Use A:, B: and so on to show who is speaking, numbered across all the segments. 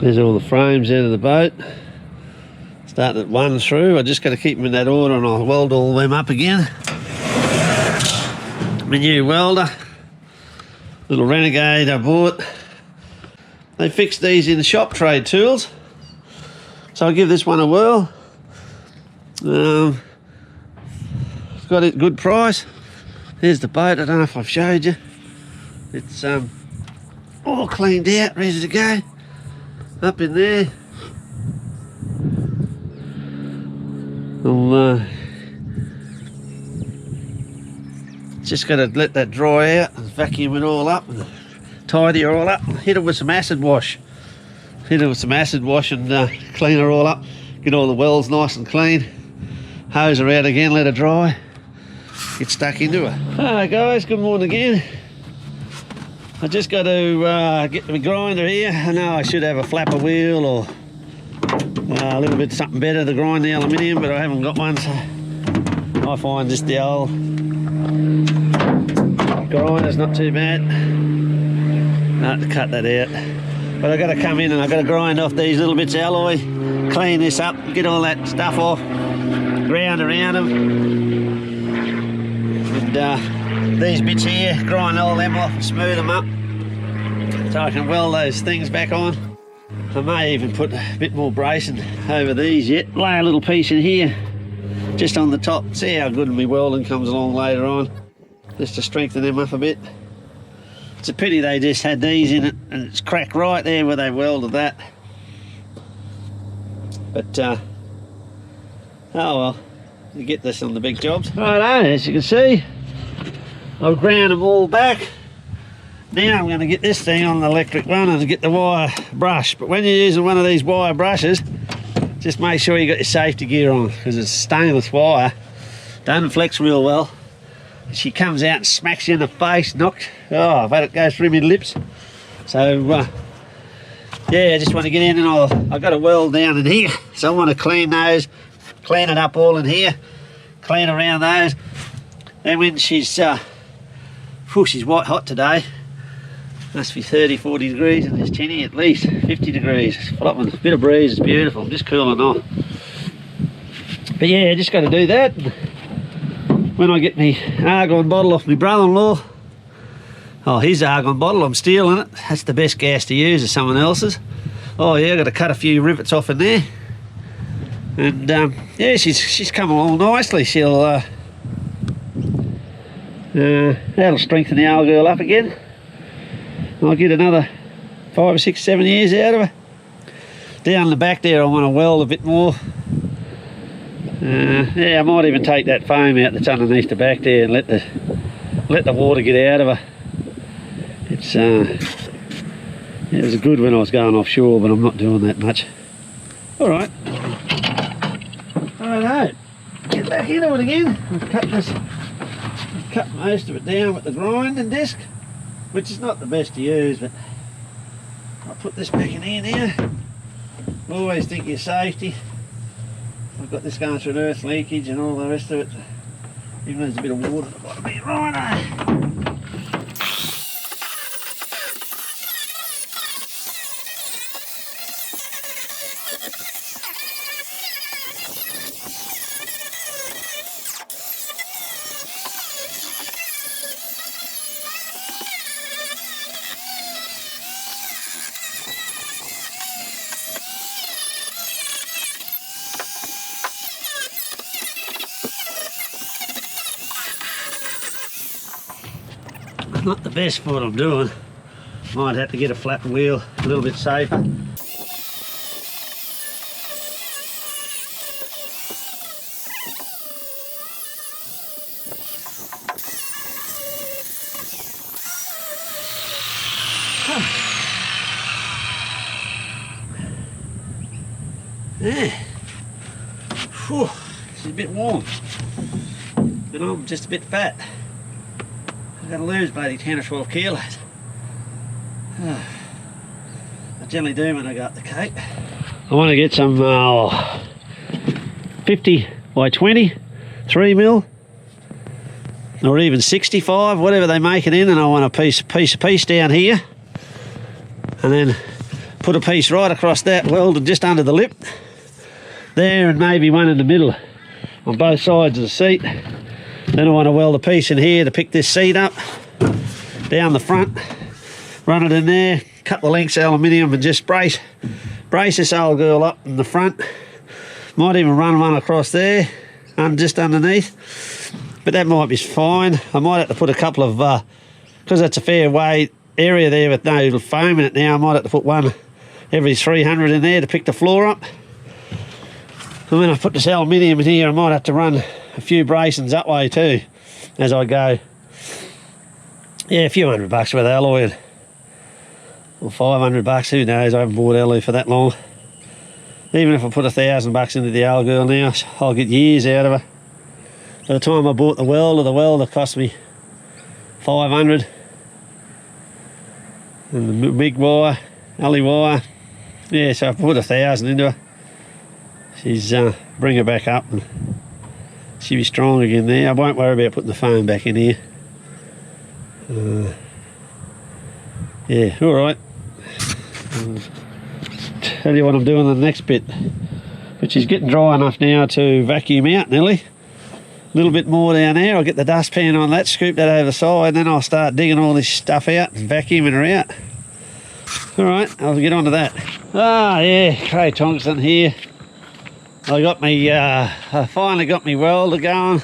A: There's all the frames out of the boat. Starting at 1 through. I just got to keep them in that order and I'll weld all them up again. My new welder. Little Renegade I bought. They fixed these in the shop trade tools. So I'll give this one a whirl. It's got a good price. There's the boat. I don't know if I've showed you. It's all cleaned out, ready to go. Up in there. I'll just got to let that dry out and vacuum it all up and tidy her all up. Hit it with some acid wash. Hit it with some acid wash and clean her all up. Get all the welds nice and clean. Hose her out again, let her dry. Get stuck into her. Alright guys, good morning again. I just got to get my grinder here. I know I should have a flapper wheel or a little bit something better to grind the aluminium, but I haven't got one, so I find just the old grinder's not too bad. I have to cut that out. But I've got to come in and I've got to grind off these little bits of alloy, clean this up, get all that stuff off, ground around them. And these bits here, grind all them off and smooth them up so I can weld those things back on. I may even put a bit more bracing over these yet. Lay a little piece in here, just on the top. See how good my welding comes along later on, just to strengthen them up a bit. It's a pity they just had these in it and it's cracked right there where they welded that. But oh well, you get this on the big jobs. Righto, as you can see, I've ground them all back. Now I'm going to get this thing on the electric one and get the wire brush. But when you're using one of these wire brushes, just make sure you got your safety gear on, because it's stainless wire. Doesn't flex real well. She comes out and smacks you in the face, knocked. Oh, I've had it go through my lips. So yeah, I just want to get in and I've got a weld down in here. So I want to clean those, clean it up all in here, clean around those. And when she's white hot today, must be 30, 40 degrees in this tinny, at least 50 degrees. It's flopping, a bit of breeze, it's beautiful. I'm just cooling off. But yeah, I just got to do that. When I get my argon bottle off my brother-in-law, oh, his argon bottle, I'm stealing it. That's the best gas to use, is someone else's. Oh yeah, I've got to cut a few rivets off in there. And yeah, she's come along nicely. She'll that'll strengthen the old girl up again. I'll get another 5 or 6, 7 years out of her. Down the back there I want to weld a bit more. Yeah, I might even take that foam out that's underneath the back there and let the water get out of her. It's it was good when I was going offshore, but I'm not doing that much. Alright. Alright, get back into it again. I've cut most of it down with the grinding disc, which is not the best to use, but I'll put this back in here now. Always think of your safety. I've got this going through earth leakage and all the rest of it. Even though there's a bit of water at the bottom here. Righto. Not the best for what I'm doing. Might have to get a flat wheel, a little bit safer. Yeah. Whew. It's a bit warm. And I'm just a bit fat. I've got to lose bloody 10 or 12 kilos. I generally do when I go up the Cape. I want to get some 50 by 20, 3 mil, or even 65, whatever they make it in, and I want a piece down here, and then put a piece right across that, welded just under the lip there, and maybe one in the middle on both sides of the seat. Then I want to weld a piece in here to pick this seat up down the front, run it in there, cut the lengths of aluminium and just brace this old girl up in the front. Might even run one across there and just underneath, but that might be fine. I might have to put a couple of because that's a fair weight area there with no foam in it now. I might have to put one every 300 in there to pick the floor up. And when I put this aluminium in here, I might have to run a few bracings that way too as I go. Yeah, a few $100 worth of alloy, or $500, who knows. I haven't bought alloy for that long. Even if I put $1,000 into the old girl now, I'll get years out of her. By the time I bought the welder cost me $500. And the big wire, alley wire, yeah, so I put $1,000 into her. She's bring her back up and she'll be strong again there. I won't worry about putting the foam back in here. Yeah, all right. Tell you what I'm doing on the next bit, which is getting dry enough now to vacuum out nearly. A little bit more down there. I'll get the dustpan on that, scoop that over the side, and then I'll start digging all this stuff out and vacuuming her out. All right, I'll get on to that. Ah, yeah, Cray Thompson here. I finally got my welder going,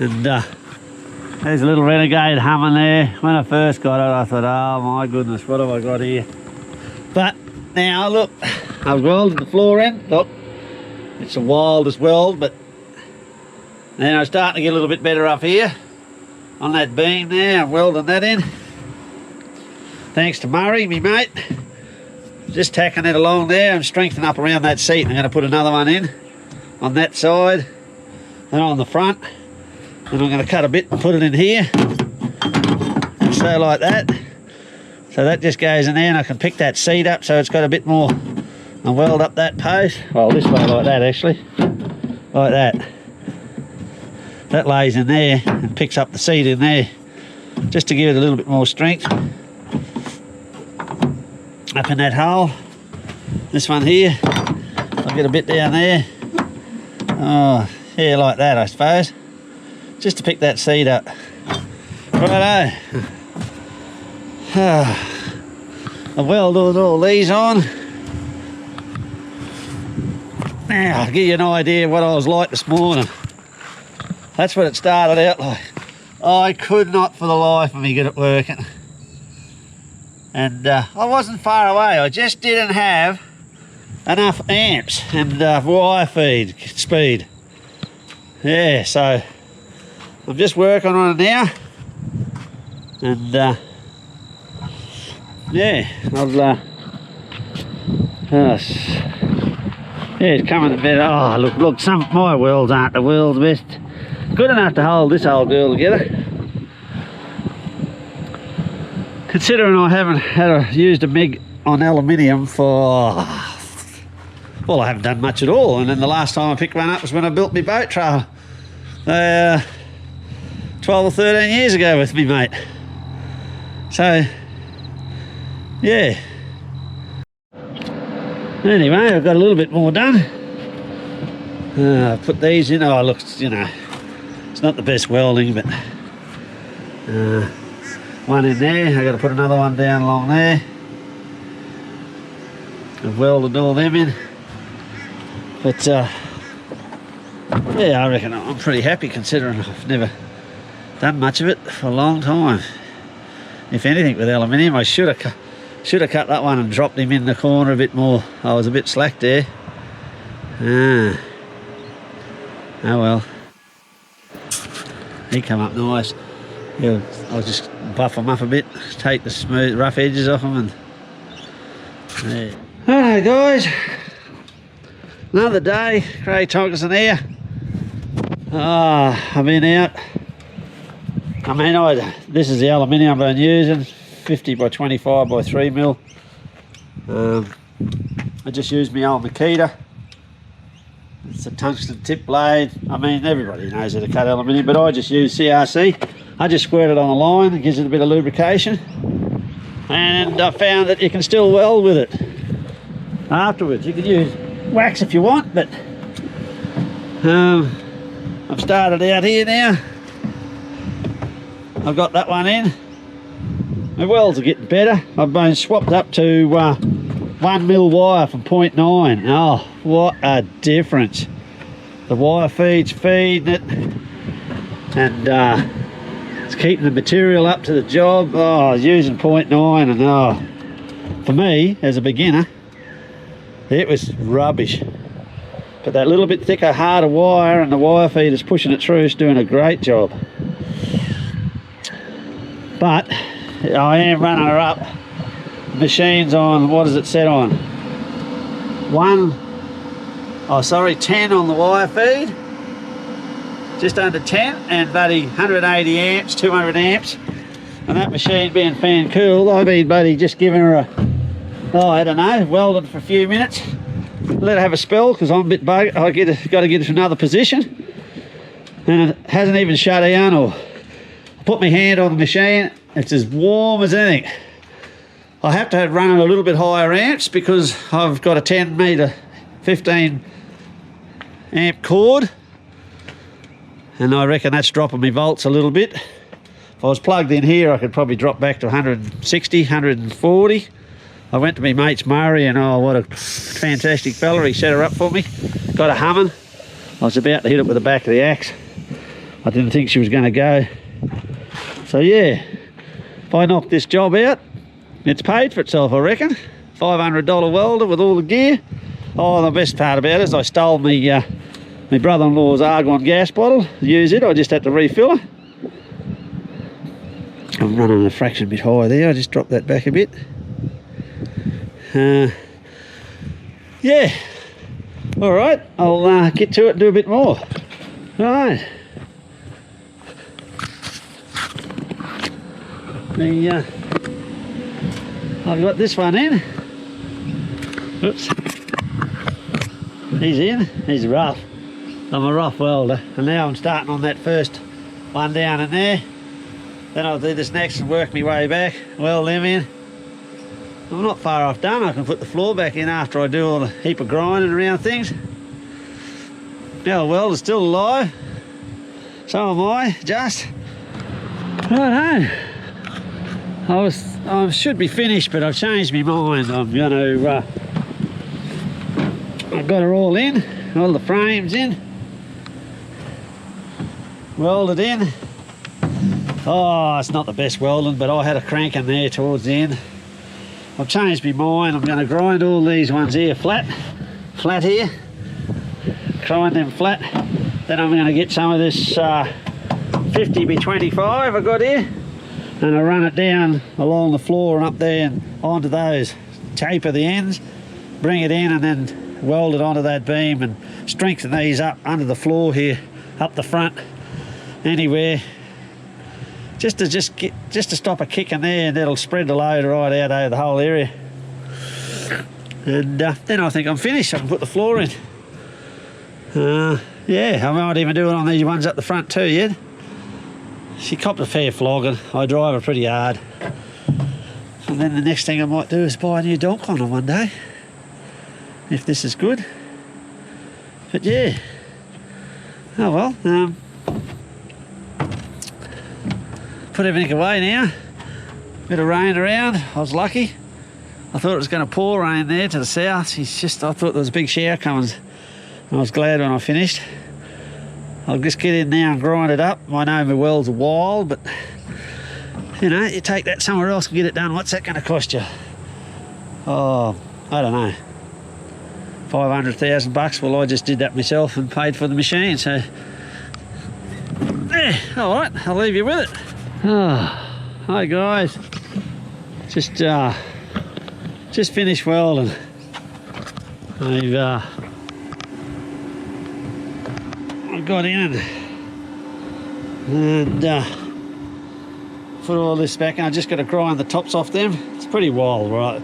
A: and there's a little Renegade humming there. When I first got it, I thought, oh my goodness, what have I got here? But now look, I've welded the floor in. Look, it's the wildest weld, but then I'm starting to get a little bit better up here on that beam there. I'm welding that in. Thanks to Murray, me mate. Just tacking it along there and strengthening up around that seat. I'm going to put another one in on that side and on the front. And I'm going to cut a bit and put it in here. So like that. So that just goes in there and I can pick that seat up so it's got a bit more and weld up that post. Well, this way like that actually. Like that. That lays in there and picks up the seat in there just to give it a little bit more strength. Up in that hole. This one here, I'll get a bit down there. Oh, yeah, like that I suppose. Just to pick that seat up. Righto. I've welded all these on. Now, I'll give you an idea of what I was like this morning. That's what it started out like. I could not for the life of me get it working. And I wasn't far away. I just didn't have enough amps and wire feed speed. Yeah, so I'm just working on it now. And yeah, yeah, it's coming a bit. Oh, look, some of my welds aren't the world's best. Good enough to hold this old girl together. Considering I haven't used a MIG on aluminium for, well, I haven't done much at all. And then the last time I picked one up was when I built my boat trailer 12 or 13 years ago with me mate. So, yeah. Anyway, I've got a little bit more done. Put these in. Oh, look, you know, it's not the best welding, but one in there. I've got to put another one down along there. I've welded all them in. But yeah, I reckon I'm pretty happy considering I've never done much of it for a long time. If anything, with aluminium, I should have cut that one and dropped him in the corner a bit more. I was a bit slack there. Oh well. He come up nice. Yeah, I'll just buff them up a bit, take the smooth rough edges off them, and yeah. Alright guys, another day. Cray Thompson here. I've been out. I mean, this is the aluminium I've been using, 50 by 25 by 3 mil. I just used my old Makita. It's a tungsten tip blade. I mean, everybody knows how to cut aluminium, but I just use CRC. I just squirt it on the line, it gives it a bit of lubrication. and I found that you can still weld with it afterwards. You can use wax if you want, but I've started out here now. I've got that one in. My welds are getting better. I've been swapped up to 1mm wire from 0.9. Oh, what a difference. The wire feed's feeding it, and it's keeping the material up to the job. Oh, I was using 0.9, and oh, for me as a beginner, it was rubbish. But that little bit thicker, harder wire, and the wire feed is pushing it through. It's doing a great job. But I am running her up. Machine's on, what is it set on? 10 on the wire feed. Just under 10, and buddy 180 amps, 200 amps. And that machine being fan cooled, I've been buddy just giving her a, I don't know, welded for a few minutes. Let her have a spell because I'm a bit bug. I got to get it to another position, and it hasn't even shut down. Or I put my hand on the machine, it's as warm as anything. I have to have run a little bit higher amps because I've got a 10 metre 15 amp cord, and I reckon that's dropping my volts a little bit. If I was plugged in here, I could probably drop back to 160, 140. I went to my mate's Murray, and oh, what a fantastic fella. He set her up for me. Got her humming. I was about to hit it with the back of the axe. I didn't think she was going to go. So yeah, if I knock this job out, it's paid for itself, I reckon. $500 welder with all the gear. Oh, the best part about it is I stole my brother-in-law's argon gas bottle. Use it, I just had to refill her. I'm running a fraction bit high there. I just dropped that back a bit. Yeah, all right, I'll get to it and do a bit more. All right. I've got this one in. Oops. He's in. He's rough. I'm a rough welder, and now I'm starting on that first one down in there. Then I'll do this next and work my way back, weld them in. I'm not far off done. I can put the floor back in after I do all the heap of grinding around things. Now the welder's still alive. So am I, just. Righto. I should be finished, but I've changed my mind. I'm gonna, I've got her all in, all the frames in. Welded in. Oh, it's not the best welding, but I had a crank in there towards the end. I've changed my mind. I'm going to grind all these ones here flat here. Grind them flat. Then I'm going to get some of this 50 by 25 I got here, and I run it down along the floor and up there and onto those. Taper the ends, bring it in, and then weld it onto that beam and strengthen these up under the floor here, up the front, anywhere. Just to stop a kick in there, and that'll spread the load right out over the whole area. And then I think I'm finished. I can put the floor in. Yeah, I might even do it on these ones up the front too yet. She copped a fair flogging. I drive her pretty hard. And then the next thing I might do is buy a new Tonk on her one day, if this is good. But yeah. Oh well. Put everything away now. Bit of rain around. I was lucky. I thought it was going to pour rain there to the south. I thought there was a big shower coming. I was glad when I finished. I'll just get in now and grind it up. I know my welds are wild, but you know, you take that somewhere else and get it done. What's that going to cost you? Oh, I don't know. 500,000 bucks. Well, I just did that myself and paid for the machine. So, yeah, all right. I'll leave you with it. Oh, hi guys. Just finished welding. I've got in and put all this back, and I just got to grind the tops off them. It's pretty wild, right?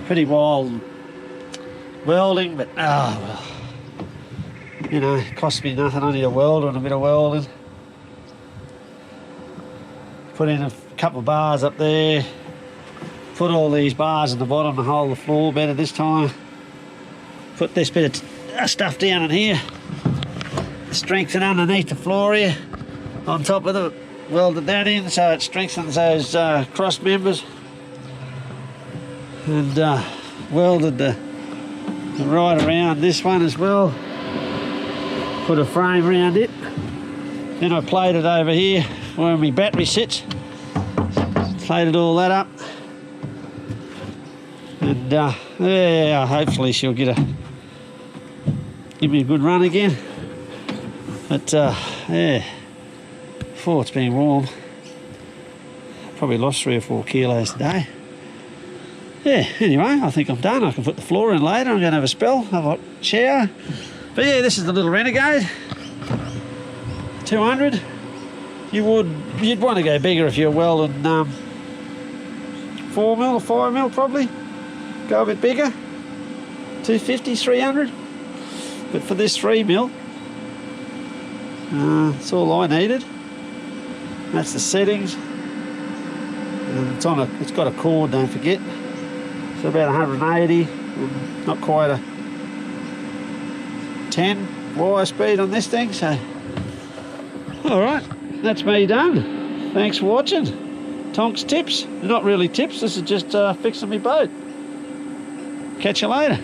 A: Pretty wild welding, but well, you know, it costs me nothing. I need a welder and a bit of welding. Put in a couple of bars up there, put all these bars in the bottom to hold the floor better this time. Put this bit of stuff down in here, strengthen underneath the floor here, on top of it, welded that in so it strengthens those cross members, and welded the right around this one as well. Put a frame around it. Then I plated over here where my battery sits. Plated all that up. And yeah, hopefully she'll give me a good run again. But yeah, before it's been warm, probably lost 3 or 4 kilos today. Yeah, anyway, I think I'm done. I can put the floor in later. I'm going to have a spell, have a hot shower. But yeah, this is the little Renegade 200. You'd want to go bigger if you're welding 4mm or 5mm probably. Go a bit bigger, 250, 300. But for this 3mm, that's all I needed. That's the settings. And it's got a cord, don't forget. So about 180, and not quite a 10 wire speed on this thing. So, all right, that's me done. Thanks for watching. Tonk's tips. They're not really tips. This is just fixing my boat. Catch you later.